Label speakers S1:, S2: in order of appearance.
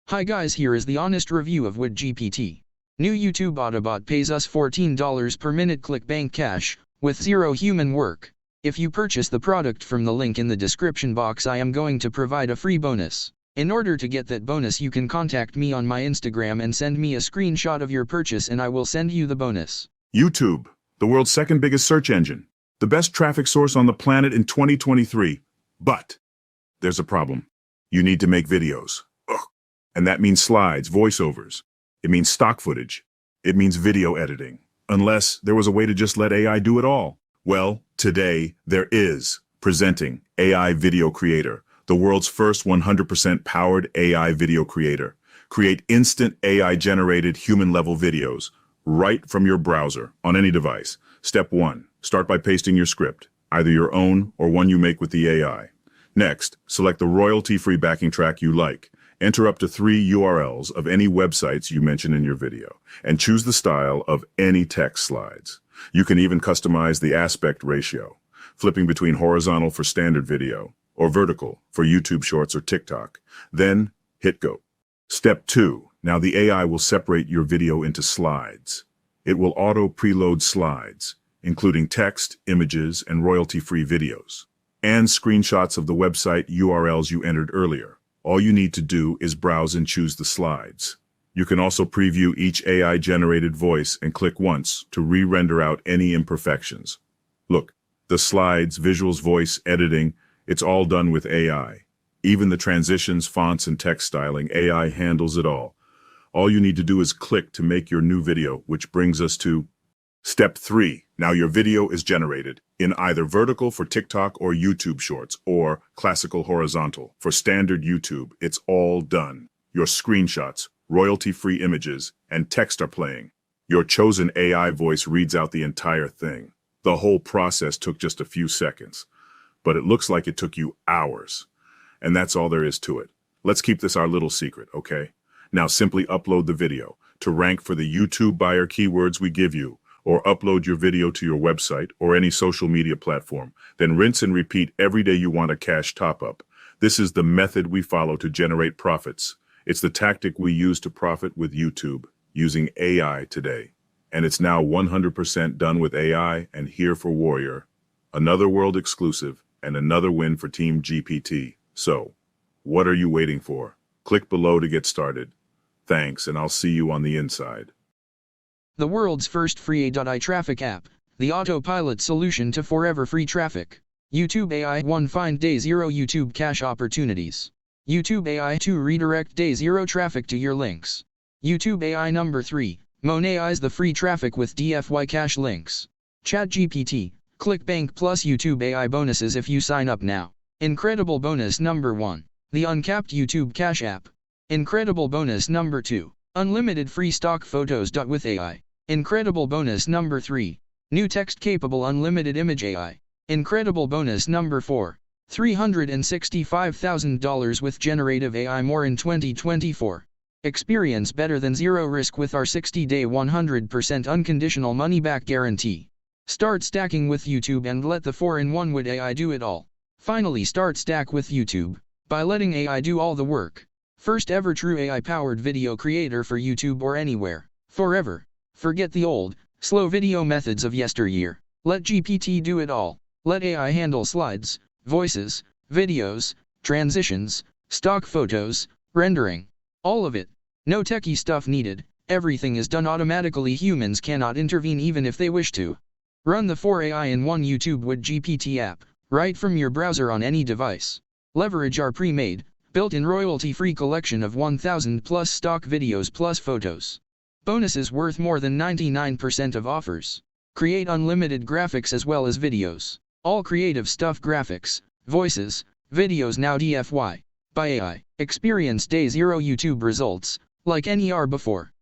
S1: Hi guys, here is the honest review of Vid Gpt. New YouTube Autobot pays us $14 per minute ClickBank cash, with zero human work. If you purchase the product from the link in the description box, I am going to provide a free bonus. In order to get that bonus, you can contact me on my Instagram and send me a screenshot of your purchase and I will send you the bonus.
S2: YouTube, the world's second biggest search engine, the best traffic source on the planet in 2023. But there's a problem. You need to make videos. Ugh. And that means slides, voiceovers. It means stock footage. It means video editing. Unless there was a way to just let AI do it all. Well, today there is. Presenting AI Video Creator, the world's first 100% powered AI video creator. Create instant AI-generated human-level videos right from your browser on any device. Step 1. Start by pasting your script, either your own or one you make with the AI. Next, select the royalty-free backing track you like. Enter up to 3 URLs of any websites you mention in your video, and choose the style of any text slides. You can even customize the aspect ratio, flipping between horizontal for standard video, or vertical for YouTube Shorts or TikTok. Then, hit go. Step 2. Now the AI will separate your video into slides. It will auto-preload slides, including text, images, and royalty-free videos, and screenshots of the website URLs you entered earlier. All you need to do is browse and choose the slides. You can also preview each AI-generated voice and click once to re-render out any imperfections. Look, the slides, visuals, voice, editing, it's all done with AI. Even the transitions, fonts, and text styling, AI handles it all. All you need to do is click to make your new video, which brings us to Step 3. Now your video is generated in either vertical for TikTok or YouTube Shorts, or classical horizontal. For standard YouTube, it's all done. Your screenshots, royalty-free images, and text are playing. Your chosen AI voice reads out the entire thing. The whole process took just a few seconds, but it looks like it took you hours. And that's all there is to it. Let's keep this our little secret, okay? Now simply upload the video to rank for the YouTube buyer keywords we give you, or upload your video to your website or any social media platform. Then rinse and repeat every day you want a cash top-up. This is the method we follow to generate profits. It's the tactic we use to profit with YouTube, using AI today. And it's now 100% done with AI and here for Warrior. Another world exclusive and another win for Team GPT. So, what are you waiting for? Click below to get started. Thanks, and I'll see you on the inside.
S1: The world's first free AI traffic app, the autopilot solution to forever free traffic. YouTube AI 1 Find Day 0 YouTube Cache Opportunities. YouTube AI 2 Redirect Day 0 traffic to your links. YouTube AI number 3, monetize the free traffic with DFY cache links. ChatGPT, ClickBank plus YouTube AI bonuses if you sign up now. Incredible bonus number 1, the uncapped YouTube Cache app. Incredible bonus number 2, unlimited free stock photos with AI. Incredible bonus number 3, new text-capable unlimited image AI. Incredible bonus number 4, $365,000 with generative AI more in 2024. Experience better than zero risk with our 60-day 100% unconditional money-back guarantee. Start stacking with YouTube and let the 4-in-1 Vid AI do it all. Finally, start stack with YouTube by letting AI do all the work. First ever true AI-powered video creator for YouTube or anywhere, forever. Forget the old, slow video methods of yesteryear. Let GPT do it all. Let AI handle slides, voices, videos, transitions, stock photos, rendering. All of it. No techie stuff needed. Everything is done automatically. Humans cannot intervene even if they wish to. Run the 4-AI-in-1 YouTube Vid GPT app, right from your browser on any device. Leverage our pre-made, built-in royalty-free collection of 1,000 plus stock videos plus photos. Bonuses worth more than 99% of offers. Create unlimited graphics as well as videos. All creative stuff, graphics, voices, videos now DFY by AI. Experience Day 0 YouTube results, like any before.